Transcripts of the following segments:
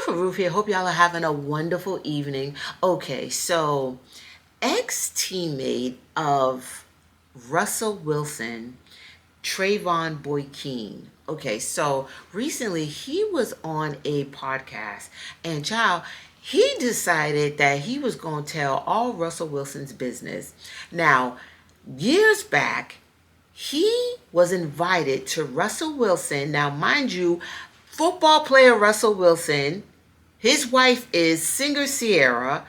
Ruth here. Hope y'all are having a wonderful evening. Okay, so ex-teammate of Russell Wilson, Trevone Boykin. Okay, so recently he was on a podcast, and child, he decided that he was going to tell all Russell Wilson's business. Now, years back, he was invited to Russell Wilson. Now, mind you, football player Russell Wilson, his wife is singer Sierra.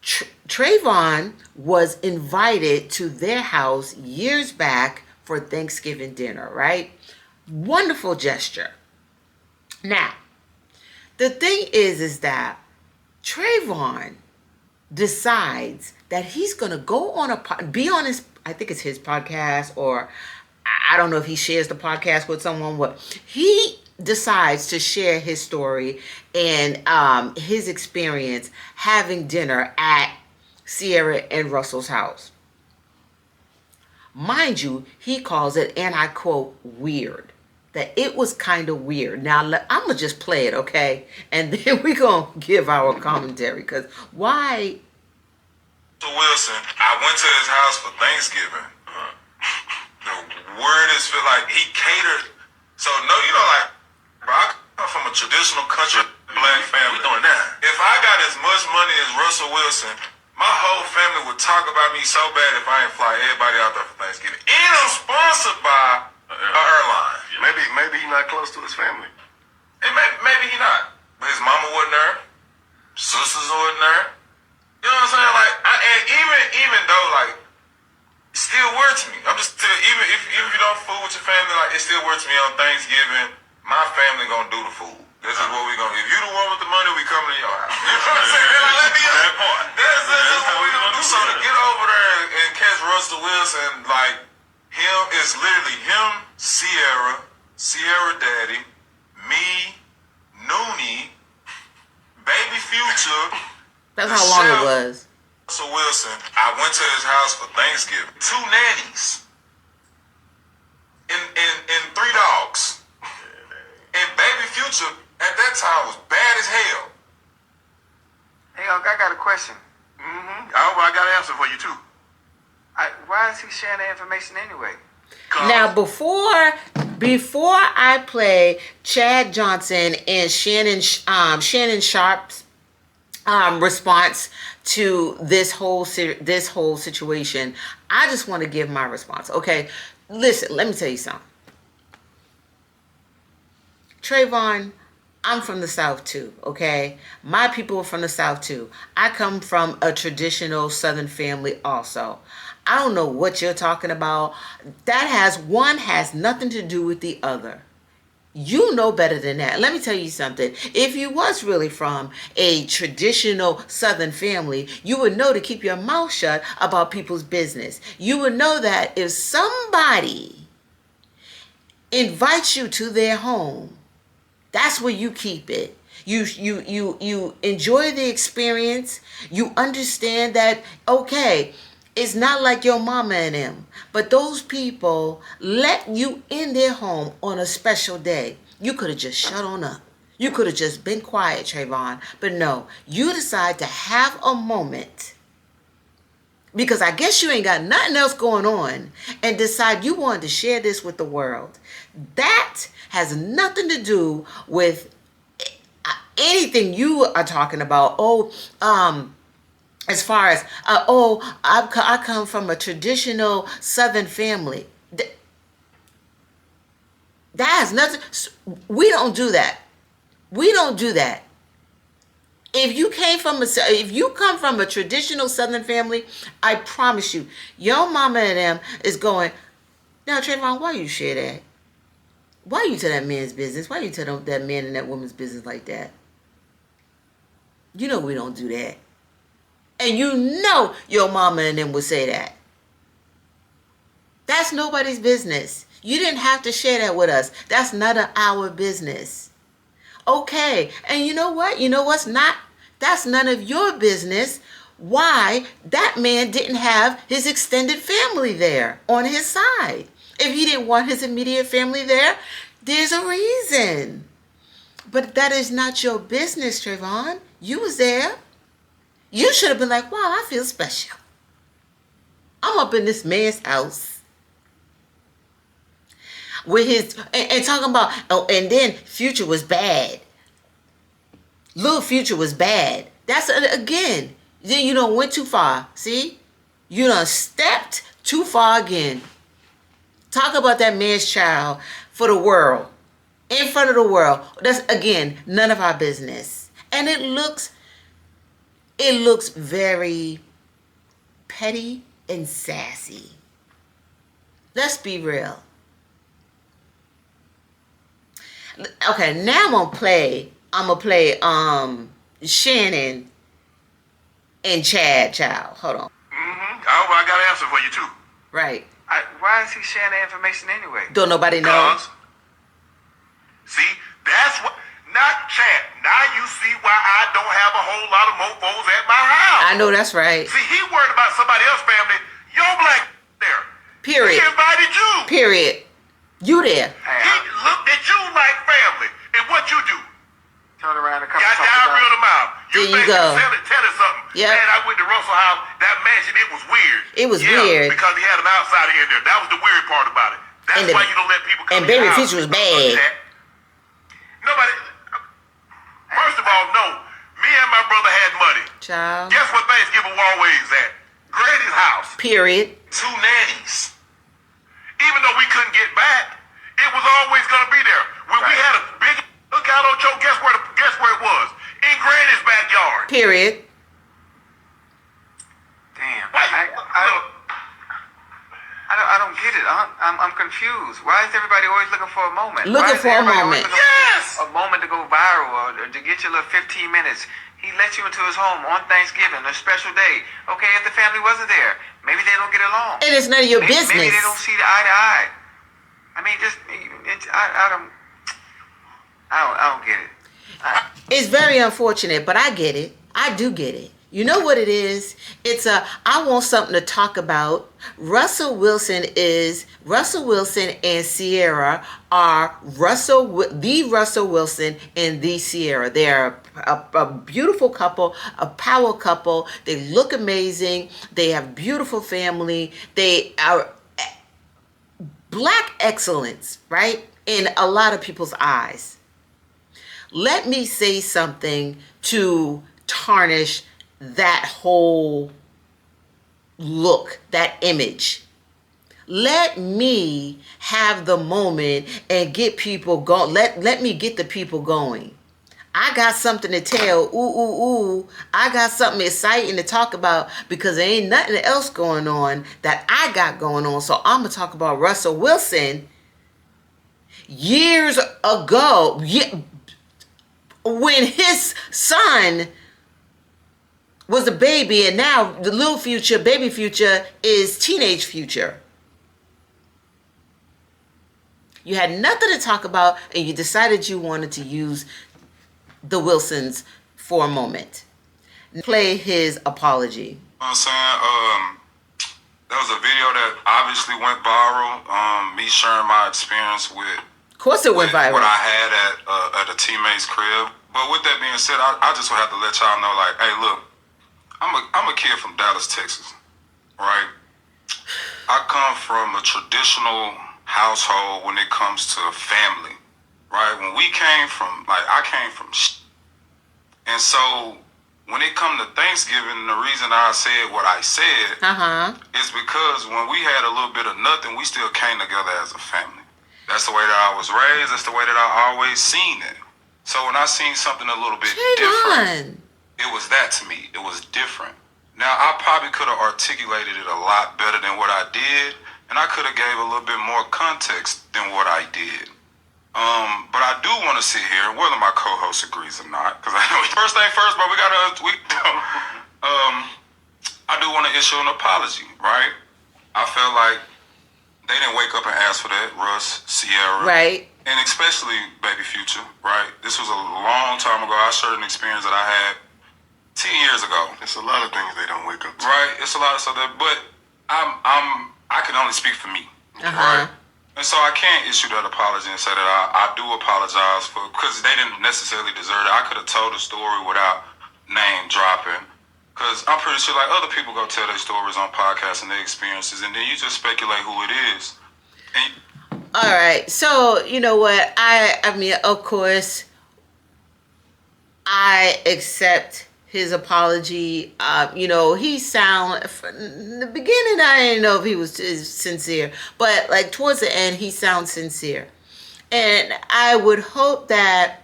Trevone was invited to their house years back for Thanksgiving dinner, right? Wonderful gesture. Now, the thing is that Trevone decides that he's going to go on be on his, I think it's his podcast, or I don't know if he shares the podcast with someone, but he decides to share his story and his experience having dinner at Sierra and Russell's house. Mind you, he calls it, and I quote, weird. That it was kind of weird. Now, I'm going to just play it, okay? And then we're going to give our commentary, because why? Wilson, I went to his house for Thanksgiving. The weirdest feel like he catered. So, no, like, bro, I come from a traditional country black family. Doing that. If I got as much money as Russell Wilson, my whole family would talk about me so bad if I ain't fly everybody out there for Thanksgiving. And I'm sponsored by an airline. Maybe he's not close to his family. And maybe he not. But his mama wasn't there. Sisters wasn't there. You know what I'm saying? Like, and even though, like, it still weird to me. I'm just still, even if you don't fool with your family, like, it still weird to me on Thanksgiving. My family gonna do the food. This is what we gonna. If you the one with the money, we coming to your house. You know what I'm saying? Like, let me. That part. That's what we gonna do. So to get over there and catch Russell Wilson, like, him, it's literally him, Sierra Daddy, me, Noonie, Baby Future. That's how long it was. Russell Wilson, I went to his house for Thanksgiving. 2 nannies. And 3 dogs. And Baby Future at that time was bad as hell. Hey, I got a question. I got an answer for you too. Why is he sharing the information anyway? Now, before I play Chad Johnson and Shannon Sharp's response to this whole situation, I just want to give my response. Okay, listen, let me tell you something. Trevone, I'm from the South too, okay? My people are from the South too. I come from a traditional Southern family also. I don't know what you're talking about. One has nothing to do with the other. You know better than that. Let me tell you something. If you was really from a traditional Southern family, you would know to keep your mouth shut about people's business. You would know that if somebody invites you to their home, that's where you keep it. You enjoy the experience. You understand that, okay, it's not like your mama and them, but those people let you in their home on a special day. You could have just shut on up. You could have just been quiet, Trevone. But no, you decide to have a moment, because I guess you ain't got nothing else going on, and decide you wanted to share this with the world. That has nothing to do with anything you are talking about. As far as, I come from a traditional Southern family. That has nothing. We don't do that. We don't do that. If you come from a traditional Southern family, I promise you, your mama and them is going, now, Trevone, why you share that? Why you tell that man's business? Why you tell that man and that woman's business like that? You know we don't do that. And you know your mama and them would say that. That's nobody's business. You didn't have to share that with us. That's none of our business. Okay. And you know what? You know what's not? That's none of your business why that man didn't have his extended family there on his side. If he didn't want his immediate family there, there's a reason. But that is not your business, Trevone. You was there. You should have been like, wow, I feel special. I'm up in this man's house with his and talking about, oh, and then Future was bad. Little Future was bad. That's again. Then you done went too far. See, you done stepped too far again. Talk about that man's child for the world, in front of the world. That's again none of our business, and it looks very petty and sassy. Let's be real. Okay, now I'm gonna play Shannon and Chad child. Hold on. I got an answer for you too. Right. Why is he sharing that information anyway? Don't nobody know. See, that's what. Not chat. Now you see why I don't have a whole lot of mofos at my house. I know that's right. See, he worried about somebody else's family. Your black there. Period. He invited you. Period. You there. He looked at you like family. And what you do? Turn around and come Got talk down about real it. them out. There you think go. Tell it something. Yep. Man, I went to Russell House. That mansion, it was weird. It was weird. Because he had an outsider in there. That was the weird part about it. That's why you don't let people come and in your Baby house. Future was bad. Nobody. First of all, no. Me and my brother had money. Child. Guess what Thanksgiving was always at? Granny's house. Period. 2 nannies. Even though we couldn't get back, it was always gonna be there. When we had a big lookout on Joe, guess where it was? In Granny's backyard. Period. Damn. Why? I don't get it. I'm confused. Why is everybody always looking for a moment? Looking for a moment. Yes! A moment to go viral or to get your little 15 minutes. He let you into his home on Thanksgiving, a special day. Okay, if the family wasn't there, maybe they don't get along. And it's none of your Maybe business. they don't see eye to eye. I mean, I don't get it. It's very unfortunate, but I get it. I do get it. You know what it is? I want something to talk about. Russell Wilson and Sierra are the Russell Wilson and the Sierra. They're a beautiful couple, a power couple. They look amazing. They have beautiful family. They are black excellence, right? In a lot of people's eyes. Let me say something to tarnish that whole look, that image. Let me have the moment and get people going. Let me get the people going. I got something to tell. Ooh. I got something exciting to talk about because there ain't nothing else going on that I got going on. So I'm going to talk about Russell Wilson. Years ago, when his son was a baby, and now the little Future, baby Future, is teenage Future. You had nothing to talk about, and you decided you wanted to use the Wilsons for a moment. Play his apology. You know what I'm saying? That was a video that obviously went viral. Me sharing my experience with, Of course it went viral. what I had at a teammate's crib. But with that being said, I just would have to let y'all know, like, hey, look, I'm a kid from Dallas, Texas, right? I come from a traditional household when it comes to family, right? When we came from, I came from and so when it come to Thanksgiving, the reason I said what I said is because when we had a little bit of nothing, we still came together as a family. That's the way that I was raised. That's the way that I always seen it. So when I seen something a little bit different, it was that to me. It was different. Now, I probably could have articulated it a lot better than what I did, and I could have gave a little bit more context than what I did. But I do want to sit here, whether my co-host agrees or not, because I know first thing first, but I do want to issue an apology, right? I felt like they didn't wake up and ask for that, Russ, Sierra. Right. And especially Baby Future, right? This was a long time ago. I shared an experience that I had 10 years ago. It's a lot of things they don't wake up to. Right? It's a lot of stuff that, but I can only speak for me, right? And so I can't issue that apology and say that I do apologize for, because they didn't necessarily deserve it. I could have told the story without name dropping. Because I'm pretty sure like other people go tell their stories on podcasts and their experiences, and then you just speculate who it is. And All right. So, you know what? I mean, of course, I accept his apology. You know, he sound in the beginning. I didn't know if he was sincere, but like towards the end, he sounds sincere, and I would hope that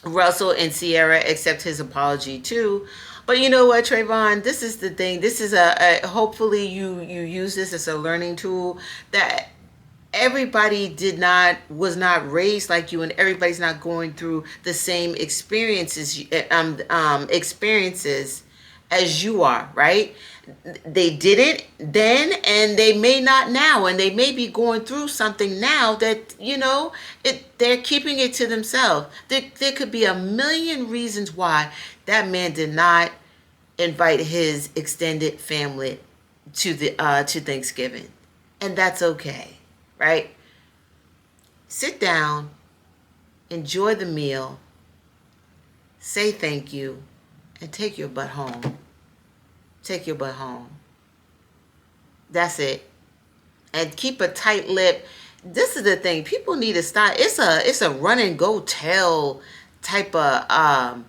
Russell and Sierra accept his apology too. But you know what, Trayvon? This is the thing. This is a hopefully you use this as a learning tool that everybody was not raised like you, and everybody's not going through the same experiences as you are, right? They did it then, and they may not now, and they may be going through something now that, you know, they're keeping it to themselves. There could be a million reasons why that man did not invite his extended family to Thanksgiving, and that's okay, right? Sit down, enjoy the meal, say thank you, and take your butt home. Take your butt home. That's it. And keep a tight lip. This is the thing. People need to stop. It's a run and go tell type of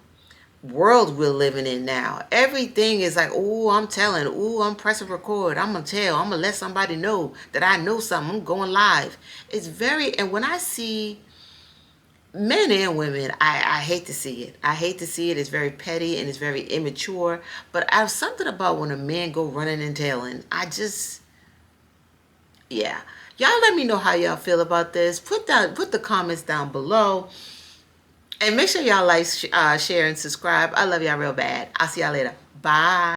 world we're living in now. Everything is like, oh, I'm telling. Oh, I'm pressing record. I'm going to tell. I'm going to let somebody know that I know something. I'm going live. It's very, and when I see men and women, I hate to see it. I hate to see it. It's very petty and it's very immature. But I have something about when a man go running and telling. Yeah. Y'all let me know how y'all feel about this. Put the comments down below. And make sure y'all like, share, and subscribe. I love y'all real bad. I'll see y'all later. Bye.